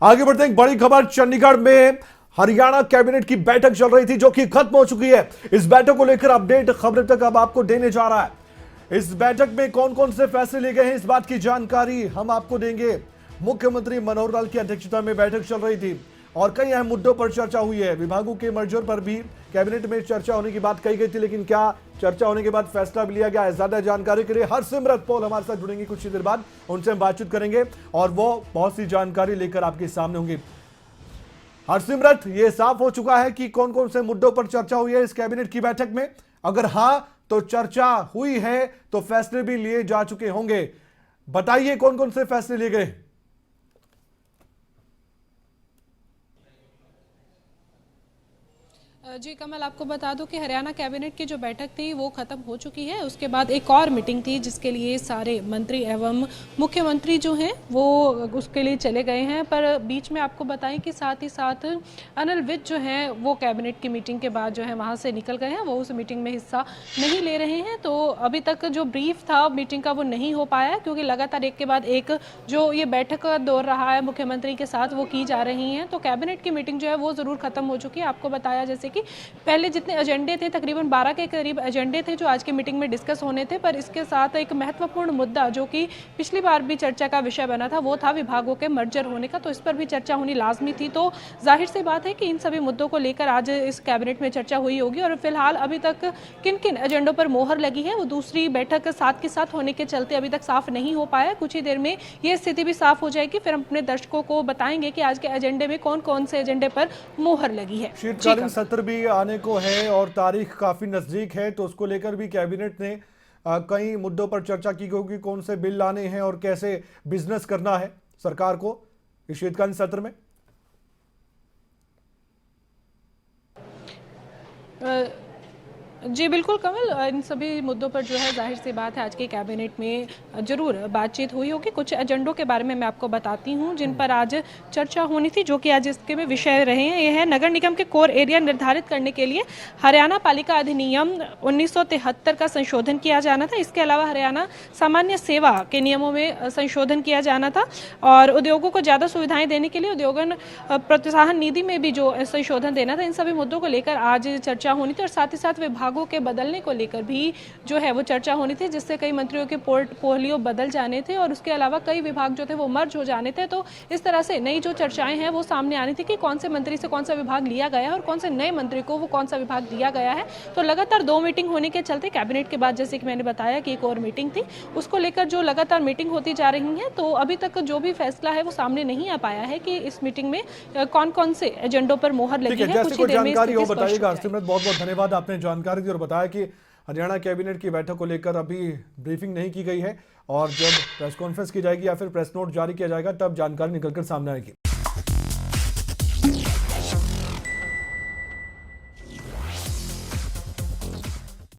आगे बढ़ते हैं, एक बड़ी खबर। चंडीगढ़ में हरियाणा कैबिनेट की बैठक चल रही थी जो कि खत्म हो चुकी है। इस बैठक को लेकर अपडेट खबर तक अब आपको देने जा रहा है। इस बैठक में कौन कौन से फैसले लिए गए हैं, इस बात की जानकारी हम आपको देंगे। मुख्यमंत्री मनोहर लाल की अध्यक्षता में बैठक चल रही थी और कई अहम मुद्दों पर चर्चा हुई है। विभागों के मर्जर पर भी कैबिनेट में चर्चा होने की बात कही गई थी, लेकिन क्या चर्चा होने के बाद फैसला भी लिया गया है? ज्यादा जानकारी के लिए हरसिमरत पॉल हमारे साथ जुड़ेंगी कुछ ही देर बाद, उनसे हम बातचीत करेंगे और वो बहुत सी जानकारी लेकर आपके सामने होंगी। हरसिमरत, ये साफ हो चुका है कि कौन कौन से मुद्दों पर चर्चा हुई है इस कैबिनेट की बैठक में? अगर हां तो चर्चा हुई है तो फैसले भी लिए जा चुके होंगे। बताइए कौन कौन से फैसले लिए गए? जी कमल, आपको बता दूं कि हरियाणा कैबिनेट की जो बैठक थी वो खत्म हो चुकी है। उसके बाद एक और मीटिंग थी जिसके लिए सारे मंत्री एवं मुख्यमंत्री जो हैं वो उसके लिए चले गए हैं। पर बीच में आपको बताएं कि साथ ही साथ अनिल विज जो हैं वो कैबिनेट की मीटिंग के बाद जो है वहाँ से निकल गए हैं, वो उस मीटिंग में हिस्सा नहीं ले रहे हैं। तो अभी तक जो ब्रीफ था मीटिंग का वो नहीं हो पाया है, क्योंकि लगातार एक के बाद एक जो ये बैठक का दौर रहा है मुख्यमंत्री के साथ वो की जा रही हैं। तो कैबिनेट की मीटिंग जो है वो ज़रूर खत्म हो चुकी है। आपको बताया जैसे कि पहले जितने एजेंडे थे, तकरीबन 12 के करीब एजेंडे थे जो आज की मीटिंग में डिस्कस होने थे, पर इसके साथ एक महत्वपूर्ण मुद्दा जो कि पिछली बार भी चर्चा का विषय बना था वो था विभागों के मर्जर होने का। तो इस पर भी चर्चा होनी लाजमी थी। तो जाहिर सी बात है कि इन सभी मुद्दों को लेकर आज इस कैबिनेट में चर्चा हुई होगी। और फिलहाल अभी तक किन किन एजेंडों पर मोहर लगी है वो दूसरी बैठक साथ के साथ होने के चलते अभी तक साफ नहीं हो पाया। कुछ ही देर में ये स्थिति भी साफ हो जाएगी, फिर हम अपने दर्शकों को बताएंगे कि आज के एजेंडे में कौन कौन से एजेंडे पर मोहर लगी है। शीतकालीन सत्र भी आने को है और तारीख काफी नजदीक है, तो उसको लेकर भी कैबिनेट ने कई मुद्दों पर चर्चा की होगी। कौन से बिल लाने हैं और कैसे बिजनेस करना है सरकार को इस शीतकालीन सत्र में। जी बिल्कुल कमल, इन सभी मुद्दों पर जो है जाहिर सी बात है आज के कैबिनेट में जरूर बातचीत हुई होगी। कुछ एजेंडों के बारे में मैं आपको बताती हूँ जिन पर आज चर्चा होनी थी, जो कि आज इसके में विषय रहे हैं। ये है नगर निगम के कोर एरिया निर्धारित करने के लिए हरियाणा पालिका अधिनियम 1973 का संशोधन किया जाना था। इसके अलावा हरियाणा सामान्य सेवा के नियमों में संशोधन किया जाना था और उद्योगों को ज़्यादा सुविधाएं देने के लिए उद्योगन प्रोत्साहन निधि में भी जो संशोधन देना था। इन सभी मुद्दों को लेकर आज चर्चा होनी थी और साथ ही साथ विभागों के बदलने को लेकर भी जो है वो चर्चा होनी थी, जिससे कई मंत्रियों के पोर्टफोलियो बदल जाने थे और उसके अलावा कई विभाग जो थे वो मर्ज हो जाने थे। तो इस तरह से नई जो चर्चाएं हैं वो सामने आनी थी कि कौन से मंत्री से कौन सा विभाग लिया गया है और कौन से नए मंत्री को वो कौन सा विभाग दिया गया है। तो लगातार 2 मीटिंग होने के चलते कैबिनेट के बाद जैसे कि मैंने बताया कि एक और मीटिंग थी, उसको लेकर जो लगातार मीटिंग होती जा रही है। तो अभी तक जो भी फैसला है वो सामने नहीं आ पाया है कि इस मीटिंग में कौन कौन से एजेंडों पर मोहर लगी है। कुछ ही देर में बताइएगा। हरसिमरत, बहुत बहुत धन्यवाद, आपने जानकारी दी और बताया कि हरियाणा कैबिनेट की बैठक को लेकर अभी ब्रीफिंग नहीं की गई है और जब प्रेस कॉन्फ्रेंस की जाएगी या फिर प्रेस नोट जारी किया जाएगा तब जानकारी निकलकर सामने आएगी।